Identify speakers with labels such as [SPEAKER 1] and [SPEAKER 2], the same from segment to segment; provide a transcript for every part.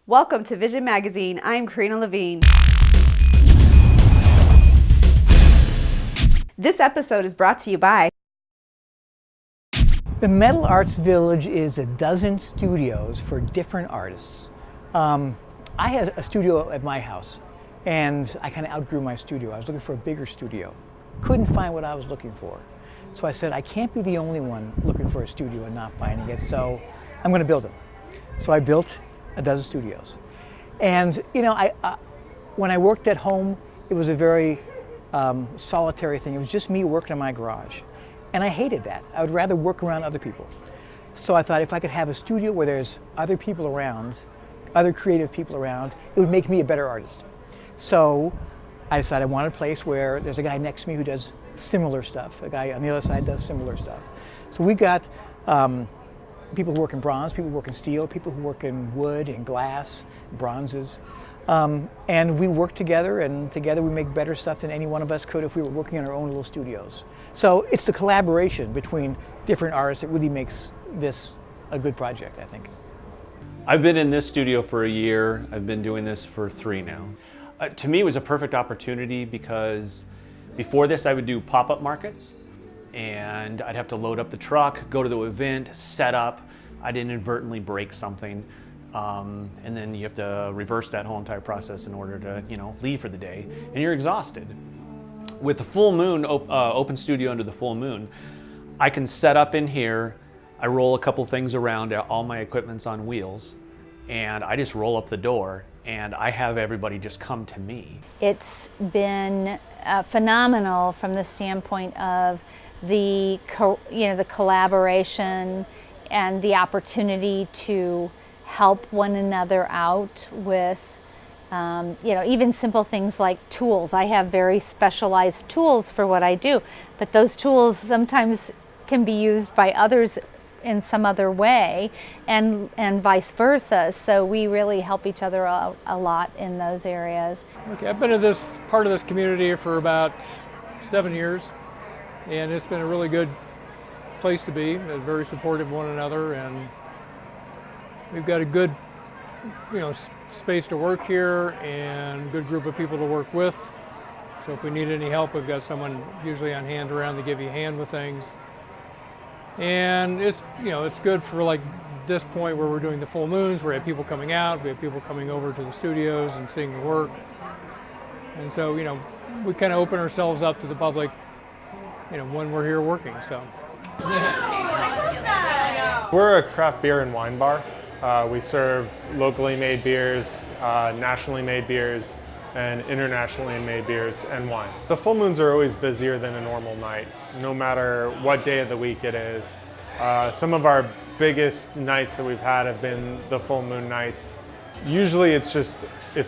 [SPEAKER 1] Welcome to Vision Magazine. I'm Karina Levine. This episode is brought to you by
[SPEAKER 2] The Metal Arts Village is a dozen studios for different artists. I had a studio at my house, and I kind of outgrew my studio. I was looking for a bigger studio. Couldn't find what I was looking for. So I said, I can't be the only one looking for a studio and not finding it, so I'm going to build them. So I built a dozen studios. And, you know, when I worked at home, it was a very solitary thing. It was just me working in my garage. And I hated that. I would rather work around other people. So I thought if I could have a studio where there's other people around, other creative people around, it would make me a better artist. So I decided I wanted a place where there's a guy next to me who does similar stuff. A guy on the other side does similar stuff. So we got people who work in bronze, people who work in steel, people who work in wood and glass, bronzes. And we work together, and together we make better stuff than any one of us could if we were working in our own little studios. So it's the collaboration between different artists that really makes this a good project, I think.
[SPEAKER 3] I've been in this studio for a year. I've been doing this for 3 now. To me, it was a perfect opportunity because before this, I would do pop-up markets, and I'd have to load up the truck, go to the event, set up. I'd inadvertently break something. And then you have to reverse that whole entire process in order to, leave for the day, and you're exhausted. With the full moon, open studio under the full moon, I can set up in here, I roll a couple things around, all my equipment's on wheels, and I just roll up the door, and I have everybody just come to me.
[SPEAKER 4] It's been phenomenal from the standpoint of the collaboration and the opportunity to help one another out with, even simple things like tools. I have very specialized tools for what I do, but those tools sometimes can be used by others in some other way, and vice versa. So we really help each other out a lot in those areas.
[SPEAKER 5] Okay, I've been in this part of this community for about 7 years, and it's been a really good place to be. They're very supportive of one another, and we've got a good, space to work here and good group of people to work with. So if we need any help, we've got someone usually on hand around to give you a hand with things. And it's, it's good for like this point where we're doing the full moons, where we have people coming out, we have people coming over to the studios and seeing the work. And so, we kind of open ourselves up to the public, when we're here working, so.
[SPEAKER 6] We're a craft beer and wine bar. We serve locally made beers, nationally made beers, and internationally made beers and wines. The full moons are always busier than a normal night, no matter what day of the week it is. Some of our biggest nights that we've had have been the full moon nights. Usually it's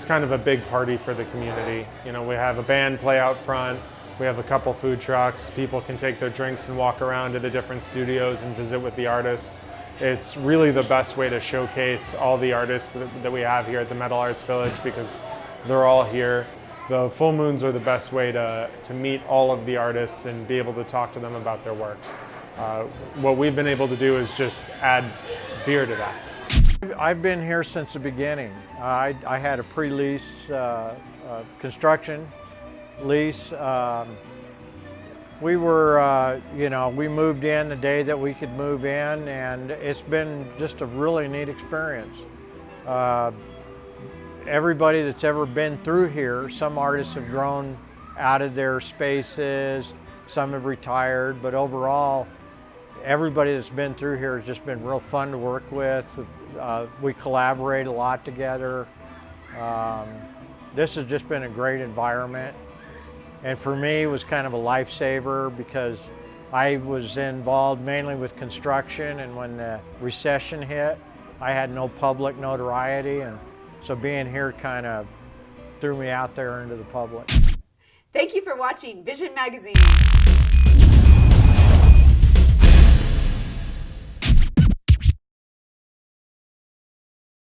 [SPEAKER 6] kind of a big party for the community. We have a band play out front, we have a couple food trucks, people can take their drinks and walk around to the different studios and visit with the artists. It's really the best way to showcase all the artists that we have here at the Metal Arts Village because they're all here. The full moons are the best way to meet all of the artists and be able to talk to them about their work. What we've been able to do is just add beer to that.
[SPEAKER 7] I've been here since the beginning. I had a pre-lease construction lease. We were, we moved in the day that we could move in, and it's been just a really neat experience. Everybody that's ever been through here, some artists have grown out of their spaces, some have retired, but overall, everybody that's been through here has just been real fun to work with. We collaborate a lot together. This has just been a great environment. And for me, it was kind of a lifesaver because I was involved mainly with construction, and when the recession hit, I had no public notoriety, and so being here kind of threw me out there into the public.
[SPEAKER 1] Thank you for watching Vision Magazine.